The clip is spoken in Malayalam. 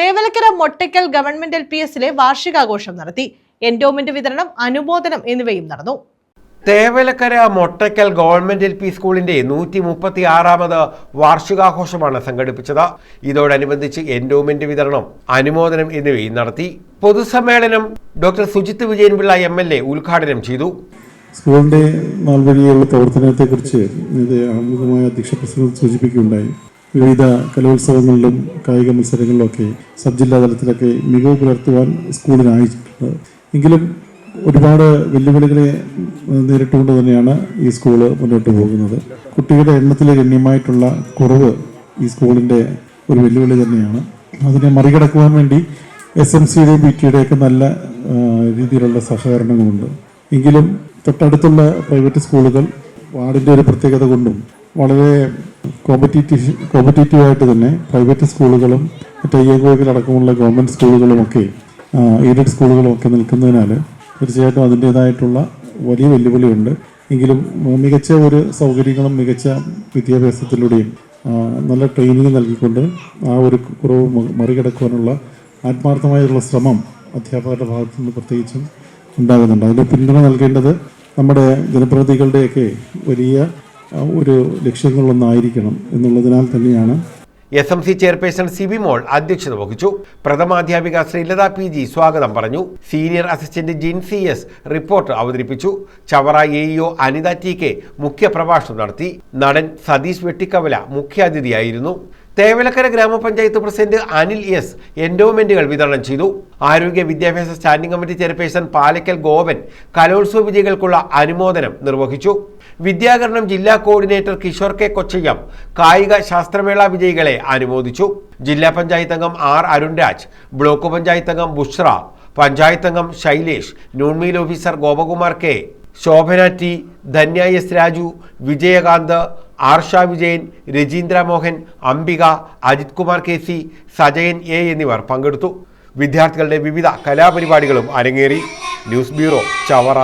തേവലക്കര മൊട്ടയ്ക്കൽ ഗവൺമെന്റ് LPSലെ വാർഷികാഘോഷം നടത്തി. എൻഡോമെന്റ് വിതരണം, അനുമോദനം എന്നിവയും നടന്നു. തേവലക്കര മൊട്ടയ്ക്കൽ ഗവൺമെന്റ് LP സ്കൂളിന്റെ 136ാമത് വാർഷികാഘോഷമാണ് സംഘടിപ്പിച്ചത്. ഇതോടനുബന്ധിച്ച് എൻഡോമെന്റ് വിതരണം, അനുമോദനം എന്നിവയും നടത്തി. പൊതുസമ്മേളനം ഡോക്ടർ സുജിത് വിജയൻപിള്ള MLA ഉദ്ഘാടനം ചെയ്തു. സ്കൂളിന്റെ നാൾവഴിയുള്ള പ്രവർത്തനത്തെക്കുറിച്ച് ആമുഖമായ അധ്യക്ഷ പ്രസംഗം സൂചിപ്പിക്കുകയുണ്ടായി. വിവിധ കലോത്സവങ്ങളിലും കായിക മത്സരങ്ങളിലൊക്കെ സബ് ജില്ലാ തലത്തിലൊക്കെ മികവ് പുലർത്തുവാൻ സ്കൂളിനായിട്ടുണ്ട്. എങ്കിലും ഒരുപാട് വെല്ലുവിളികളെ നേരിട്ടുകൊണ്ട് തന്നെയാണ് ഈ സ്കൂള് മുന്നോട്ട് പോകുന്നത്. കുട്ടികളുടെ എണ്ണത്തിലെ ഗണ്യമായിട്ടുള്ള കുറവ് ഈ സ്കൂളിൻ്റെ ഒരു വെല്ലുവിളി തന്നെയാണ്. അതിനെ മറികടക്കുവാൻ വേണ്ടി SMCയുടെയും PTയുടെയൊക്കെ നല്ല രീതിയിലുള്ള സഹകരണങ്ങളുണ്ട്. എങ്കിലും തൊട്ടടുത്തുള്ള പ്രൈവറ്റ് സ്കൂളുകൾ വാർഡിൻ്റെ ഒരു പ്രത്യേകത കൊണ്ടും വളരെ കോമ്പറ്റീറ്റീവായിട്ട് തന്നെ പ്രൈവറ്റ് സ്കൂളുകളും IACOയിലടക്കമുള്ള ഗവൺമെൻറ് സ്കൂളുകളുമൊക്കെ എയ്ഡഡ് സ്കൂളുകളുമൊക്കെ നിൽക്കുന്നതിനാൽ തീർച്ചയായിട്ടും അതിൻ്റേതായിട്ടുള്ള വലിയ വെല്ലുവിളിയുണ്ട്. എങ്കിലും മികച്ച ഒരു സൗകര്യങ്ങളും മികച്ച വിദ്യാഭ്യാസത്തിലൂടെയും നല്ല ട്രെയിനിങ് നൽകിക്കൊണ്ട് ആ ഒരു കുറവ് മറികടക്കുവാനുള്ള ആത്മാർത്ഥമായുള്ള ശ്രമം അധ്യാപകരുടെ ഭാഗത്തു നിന്ന് പ്രത്യേകിച്ചും ഉണ്ടാകുന്നുണ്ട്. അതിൻ്റെ പിന്തുണ നൽകേണ്ടത് നമ്മുടെ ജനപ്രതിനിധികളുടെയൊക്കെ വലിയ ഒരു ലക്ഷ്യങ്ങളൊന്നായിരിക്കണം എന്നുള്ളതിനാൽ തന്നെയാണ്. SMC ചെയർപേഴ്സൺ CB മോൾ അധ്യക്ഷത വഹിച്ചു. പ്രഥമാധ്യാപിക ശ്രീലത PG സ്വാഗതം പറഞ്ഞു. സീനിയർ അസിസ്റ്റന്റ് ജിൻ CS റിപ്പോർട്ട് അവതരിപ്പിച്ചു. ചവറ AEO അനിത TK മുഖ്യപ്രഭാഷണം നടത്തി. നടൻ സതീഷ് വെട്ടിക്കവല മുഖ്യാതിഥിയായിരുന്നു. തേവലക്കര ഗ്രാമപഞ്ചായത്ത് പ്രസിഡന്റ് അനിൽ S എൻഡോമെന്റുകൾ വിതരണം ചെയ്തു. ആരോഗ്യ വിദ്യാഭ്യാസ standing committee chairperson Palakkal Gopan കലോത്സവ വിജയികൾക്കുള്ള അനുമോദനം നിർവഹിച്ചു. വിദ്യാകരണം ജില്ലാ കോർഡിനേറ്റർ കിഷോർ K കൊച്ചയ്യം കായിക ശാസ്ത്രമേള വിജയികളെ അനുമോദിച്ചു. ജില്ലാ പഞ്ചായത്ത് അംഗം R അരുൺരാജ്, ബ്ലോക്ക് പഞ്ചായത്ത് അംഗം ബുഷ്ര, പഞ്ചായത്ത് അംഗം Shailesh, noon meal officer Gopakumar K, Shobhana T, Dhanya S Raju, Vijayakanth, Arsha Vijayan, Rajeendra Mohan, Ambika, Ajith Kumar KC, Sajayan A എന്നിവർ പങ്കെടുത്തു. വിദ്യാർത്ഥികളുടെ വിവിധ കലാപരിപാടികളും അരങ്ങേറി. News bureau, Chavara.